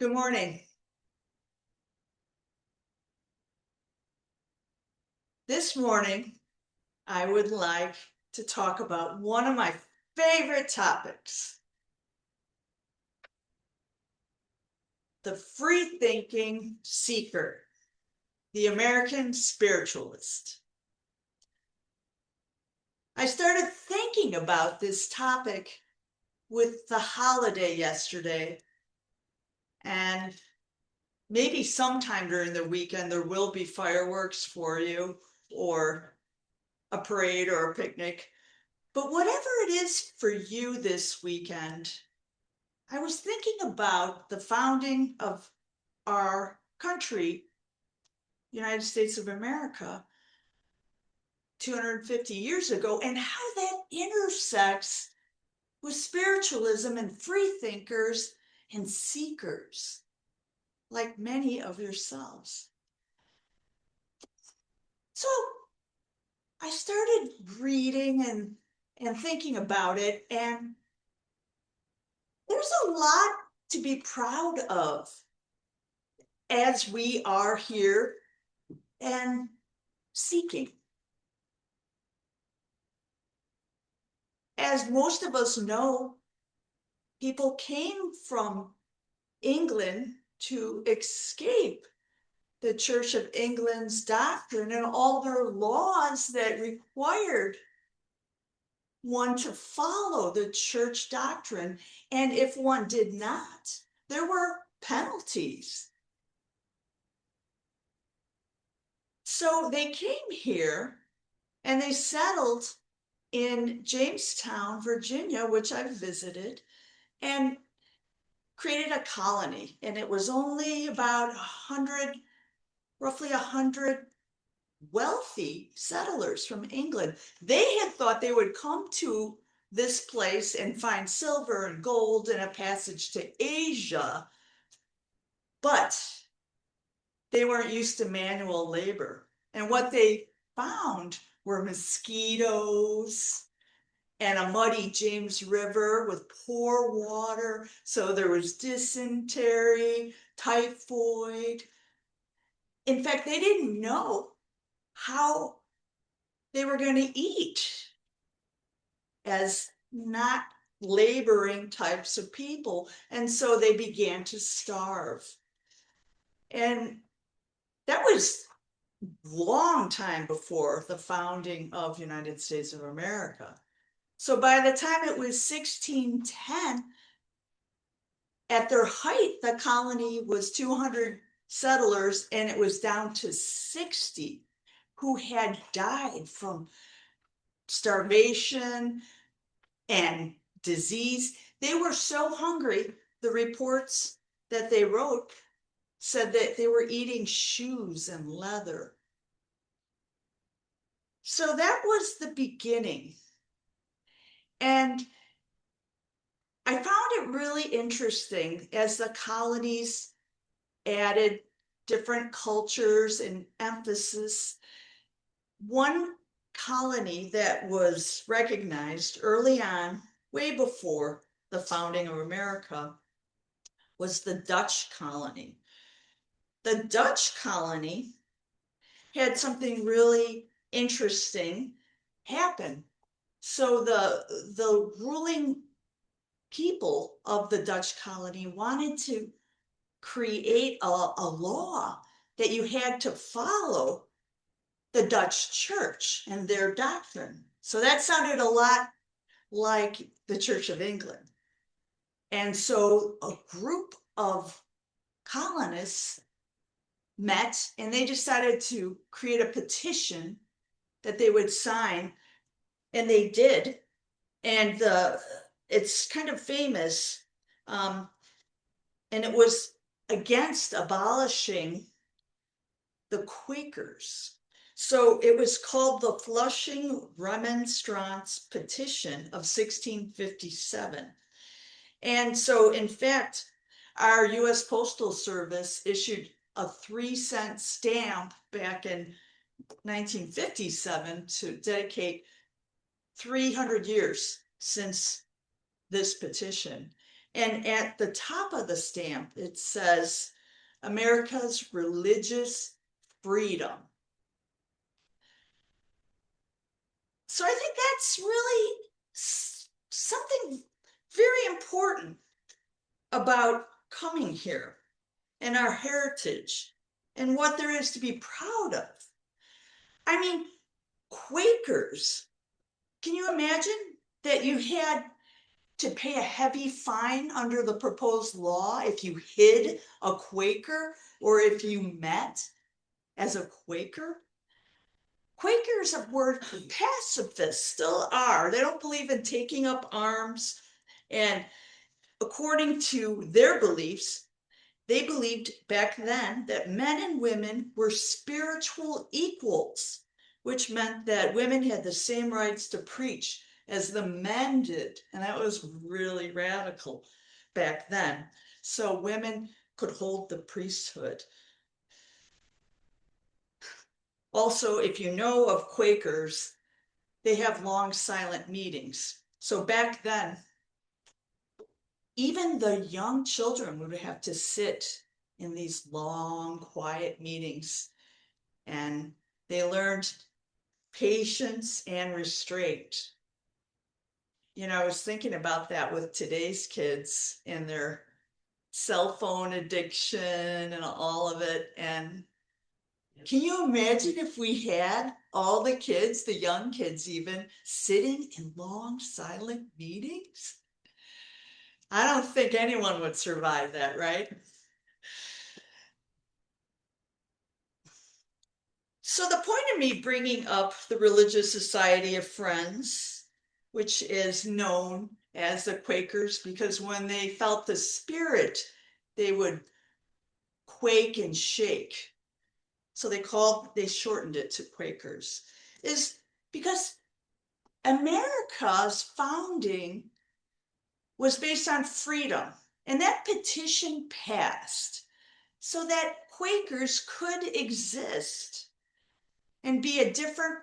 Good morning. This morning, I would like to talk about one of my favorite topics, the free-thinking seeker, the American spiritualist. I started thinking about this topic with the holiday yesterday, and maybe sometime during the weekend there will be fireworks for you, or a parade or a picnic. But whatever it is for you this weekend, I was thinking about the founding of our country, United States of America, 250 years ago, and how that intersects with spiritualism and free thinkers and seekers, like many of yourselves. So I started reading and thinking about it, and there's a lot to be proud of as we are here and seeking. As most of us know, people came from England to escape the Church of England's doctrine and all their laws that required one to follow the church doctrine. And if one did not, there were penalties. So they came here and they settled in Jamestown, Virginia, which I visited, and created a colony. And it was only about 100, roughly 100 wealthy settlers from England. They had thought they would come to this place and find silver and gold and a passage to Asia, but they weren't used to manual labor. And what they found were mosquitoes and a muddy James River with poor water. So there was dysentery, typhoid. In fact, they didn't know how they were going to eat as not laboring types of people. And so they began to starve. And that was a long time before the founding of United States of America. So by the time it was 1610, at their height, the colony was 200 settlers, and it was down to 60 who had died from starvation and disease. They were so hungry, the reports that they wrote said that they were eating shoes and leather. So that was the beginning. And I found it really interesting as the colonies added different cultures and emphasis. One colony that was recognized early on, way before the founding of America, was the Dutch colony. The Dutch colony had something really interesting happen. So the ruling people of the Dutch colony wanted to create a law that you had to follow the Dutch church and their doctrine. So that sounded a lot like the Church of England. And so a group of colonists met and they decided to create a petition that they would sign, and they did. And it's kind of famous, and it was against abolishing the Quakers. So it was called the Flushing Remonstrance Petition of 1657. And so, in fact, our US Postal Service issued a 3-cent stamp back in 1957 to dedicate 300 years since this petition. And at the top of the stamp, it says, America's religious freedom. So I think that's really something very important about coming here and our heritage and what there is to be proud of. I mean, Quakers, can you imagine that you had to pay a heavy fine under the proposed law if you hid a Quaker or if you met as a Quaker? Quakers were pacifists, still are. They don't believe in taking up arms. And according to their beliefs, they believed back then that men and women were spiritual equals, which meant that women had the same rights to preach as the men did. And that was really radical back then. So women could hold the priesthood. Also, if you know of Quakers, they have long silent meetings. So back then, even the young children would have to sit in these long, quiet meetings, and they learned patience and restraint. You know, I was thinking about that with today's kids and their cell phone addiction and all of it. And can you imagine if we had all the kids, the young kids even, sitting in long, silent meetings? I don't think anyone would survive that, right? So the point of me bringing up the Religious Society of Friends, which is known as the Quakers, because when they felt the spirit, they would quake and shake. So they shortened it to Quakers, is because America's founding was based on freedom. And that petition passed so that Quakers could exist and be a different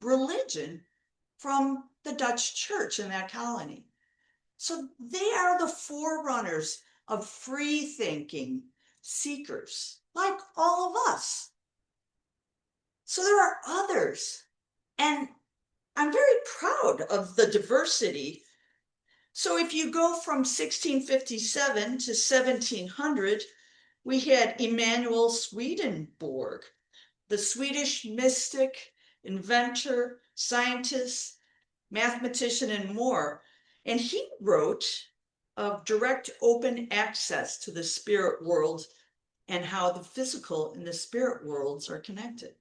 religion from the Dutch church in that colony. So they are the forerunners of free thinking seekers, like all of us. So there are others. And I'm very proud of the diversity. So if you go from 1657 to 1700, we had Emanuel Swedenborg, the Swedish mystic, inventor, scientist, mathematician, and more. And he wrote of direct open access to the spirit world and how the physical and the spirit worlds are connected.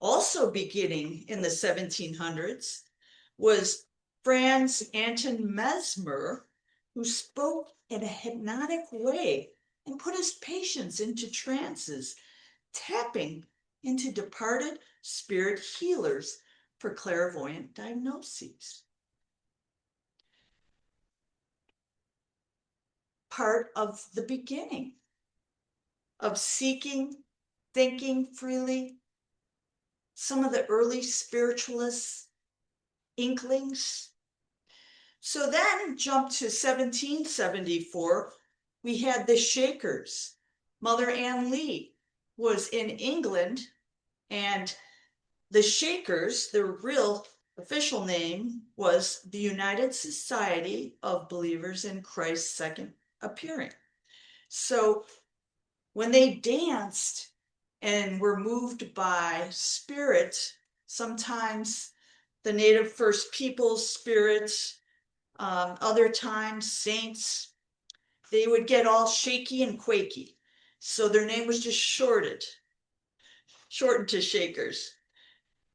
Also beginning in the 1700s was Franz Anton Mesmer, who spoke in a hypnotic way and put his patients into trances, tapping into departed spirit healers for clairvoyant diagnoses. Part of the beginning of seeking, thinking freely. Some of the early spiritualists' inklings. So then jump to 1774, we had the Shakers. Mother Ann Lee was in England, and the Shakers, their real official name was the United Society of Believers in Christ's Second Appearing. So when they danced and were moved by spirit, sometimes the native First Peoples spirit, other times saints, they would get all shaky and quaky. So their name was just shortened to Shakers.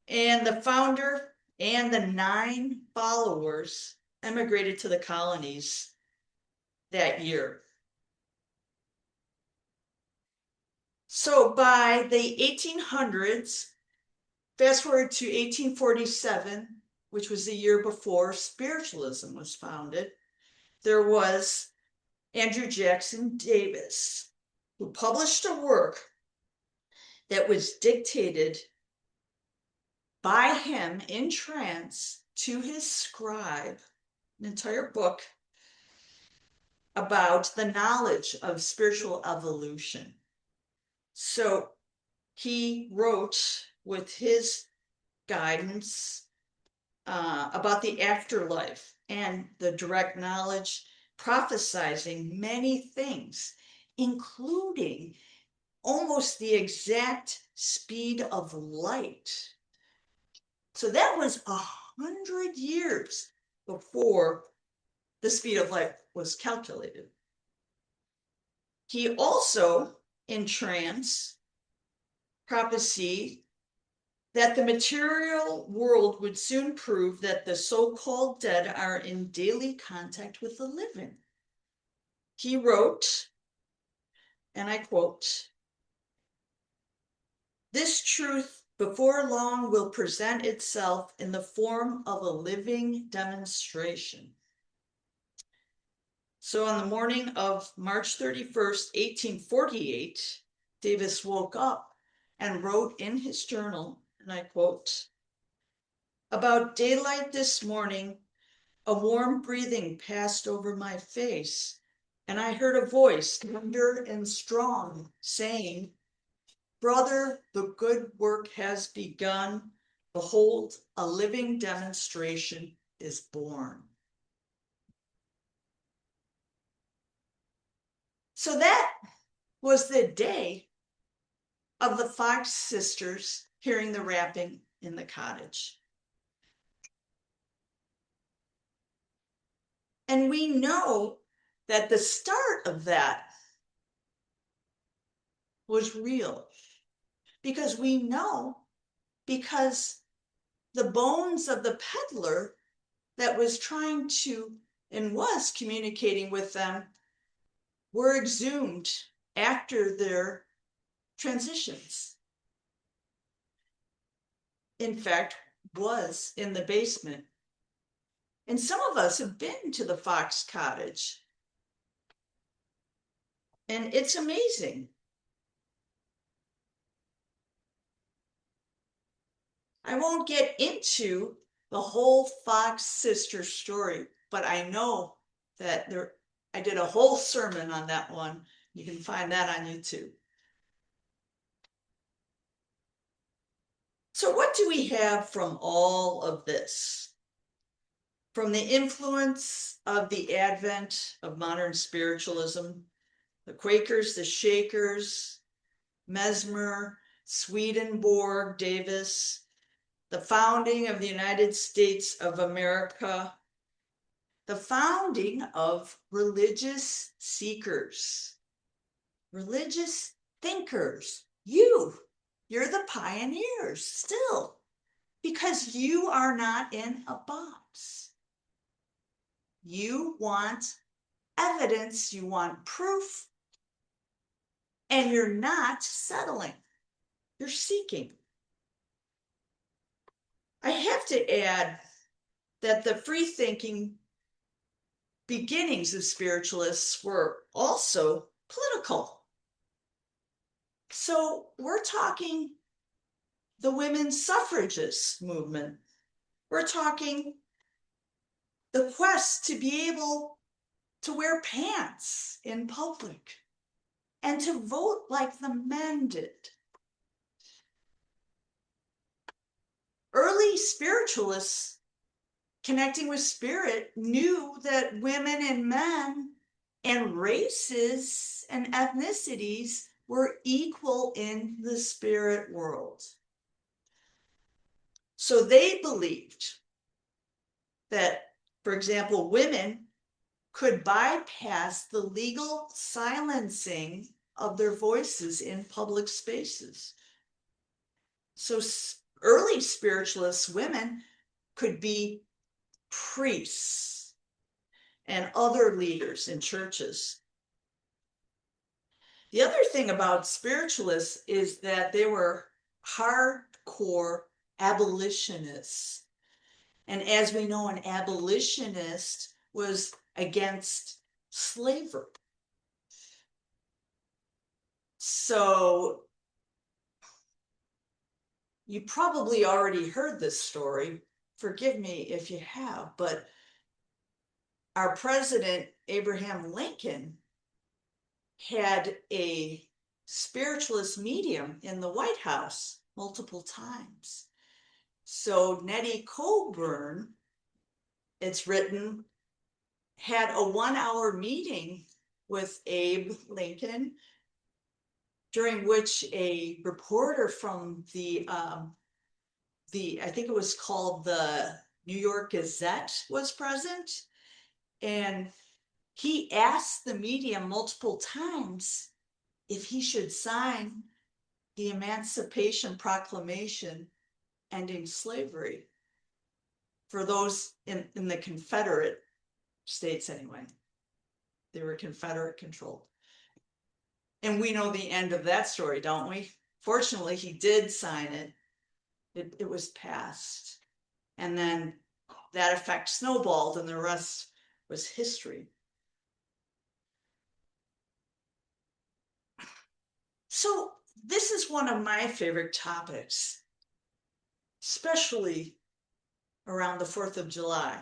And the founder and the 9 followers emigrated to the colonies that year. So by the 1800s, fast forward to 1847, which was the year before spiritualism was founded, there was Andrew Jackson Davis, who published a work that was dictated by him in trance to his scribe, an entire book. about the knowledge of spiritual evolution. So he wrote with his guidance about the afterlife and the direct knowledge, prophesizing many things, including almost the exact speed of light. So that was 100 years before the speed of light was calculated. He also, in trance, prophesied that the material world would soon prove that the so-called dead are in daily contact with the living. He wrote, and I quote, "This truth before long will present itself in the form of a living demonstration." So on the morning of March 31st, 1848, Davis woke up and wrote in his journal, and I quote, "About daylight this morning, a warm breathing passed over my face, and I heard a voice, tender and strong, saying, 'Brother, the good work has begun. Behold, a living demonstration is born.'" So that was the day of the Fox sisters hearing the rapping in the cottage. And we know that the start of that was real because we know because the bones of the peddler that was trying to and was communicating with them were exhumed after their transitions. In fact, was in the basement. And some of us have been to the Fox cottage. And it's amazing. I won't get into the whole Fox sister story, but I know that I did a whole sermon on that one. You can find that on YouTube. So what do we have from all of this? From the influence of the advent of modern spiritualism, the Quakers, the Shakers, Mesmer, Swedenborg, Davis, the founding of the United States of America, the founding of religious seekers, religious thinkers. You're the pioneers still, because you are not in a box. You want evidence, you want proof, and you're not settling. You're seeking. I have to add that the free-thinking beginnings of spiritualists were also political. So we're talking the women's suffragist movement. We're talking the quest to be able to wear pants in public and to vote like the men did. Early spiritualists connecting with spirit knew that women and men and races and ethnicities were equal in the spirit world. So they believed that, for example, women could bypass the legal silencing of their voices in public spaces. So early spiritualist women could be priests and other leaders in churches. The other thing about spiritualists is that they were hardcore abolitionists. And as we know, an abolitionist was against slavery. So you probably already heard this story. Forgive me if you have, but our president, Abraham Lincoln, had a spiritualist medium in the White House multiple times. So Nettie Coburn, it's written, had a 1-hour meeting with Abe Lincoln, during which a reporter from I think it was called the New York Gazette was present. And he asked the medium multiple times if he should sign the Emancipation Proclamation ending slavery for those in the Confederate states anyway. They were Confederate controlled. And we know the end of that story, don't we? Fortunately, he did sign it. It was passed. And then that effect snowballed and the rest was history. So this is one of my favorite topics, especially around the 4th of July,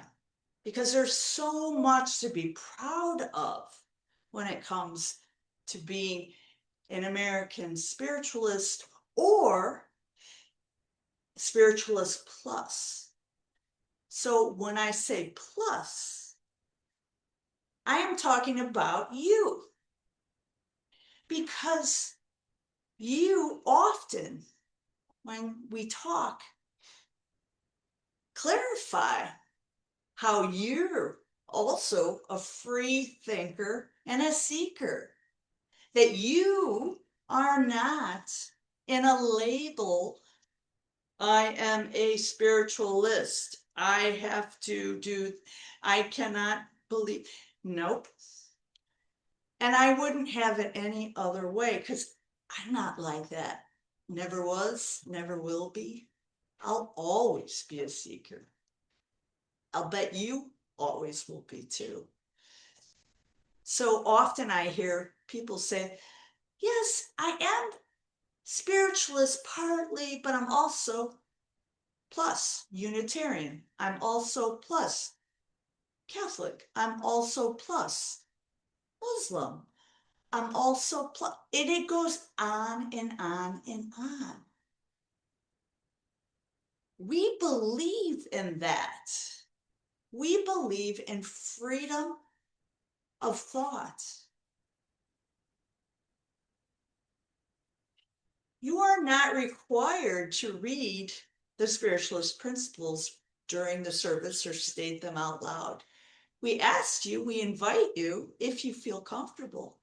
because there's so much to be proud of when it comes to being an American spiritualist or spiritualist plus. So when I say plus, I am talking about you, because you often, when we talk, clarify how you're also a free thinker and a seeker, that you are not in a label. I am a spiritualist. I have to do, I cannot believe. Nope. And I wouldn't have it any other way, because I'm not like that. Never was, never will be. I'll always be a seeker. I'll bet you always will be too. So often I hear people say, yes, I am spiritualist partly, but I'm also plus Unitarian. I'm also plus Catholic. I'm also plus Muslim. I'm also plus, and it goes on and on and on. We believe in that. We believe in freedom of thought. You are not required to read the spiritualist principles during the service or state them out loud. We asked you, we invite you if you feel comfortable.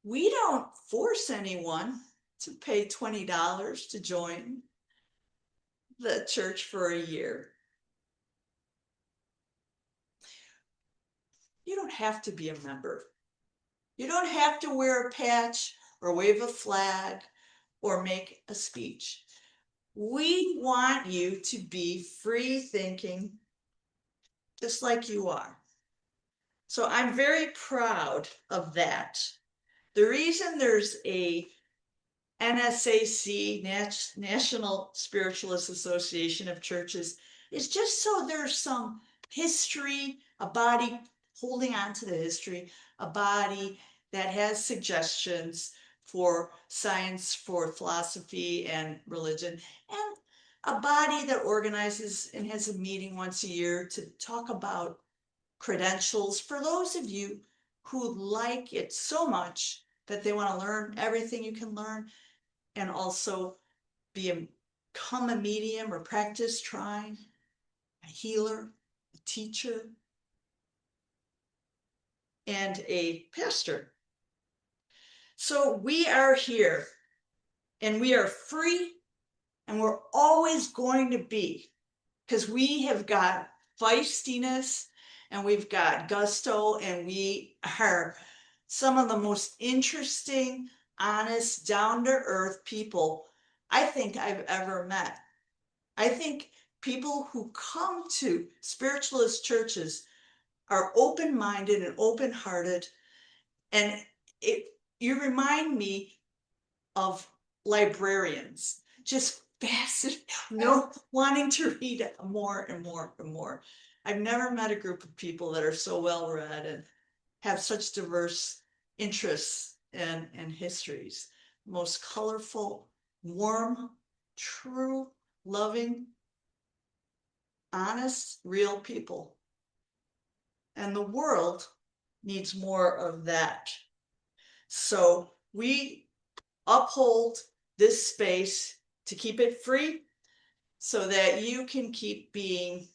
We don't force anyone to pay $20 to join the church for a year. You don't have to be a member. You don't have to wear a patch or wave a flag or make a speech. We want you to be free thinking, just like you are. So I'm very proud of that. The reason there's a NSAC, National Spiritualist Association of Churches, is just so there's some history, a body holding on to the history, a body that has suggestions for science, for philosophy and religion, and a body that organizes and has a meeting once a year to talk about credentials for those of you who like it so much that they want to learn everything you can learn, and also become a medium or practice trying, a healer, a teacher, and a pastor. So we are here, and we are free, and we're always going to be, because we have got feistiness and we've got gusto, and we are some of the most interesting, honest, down-to-earth people I think I've ever met. I think people who come to spiritualist churches are open-minded and open-hearted, and you remind me of librarians, just fascinated. No, wanting to read more and more and more. I've never met a group of people that are so well read and have such diverse interests and histories. Most colorful, warm, true, loving, honest, real people. And the world needs more of that. So we uphold this space to keep it free so that you can keep being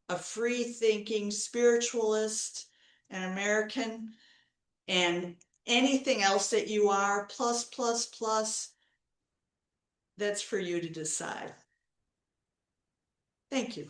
a free thinking spiritualist, an American, and anything else that you are, plus, plus, plus, that's for you to decide. Thank you.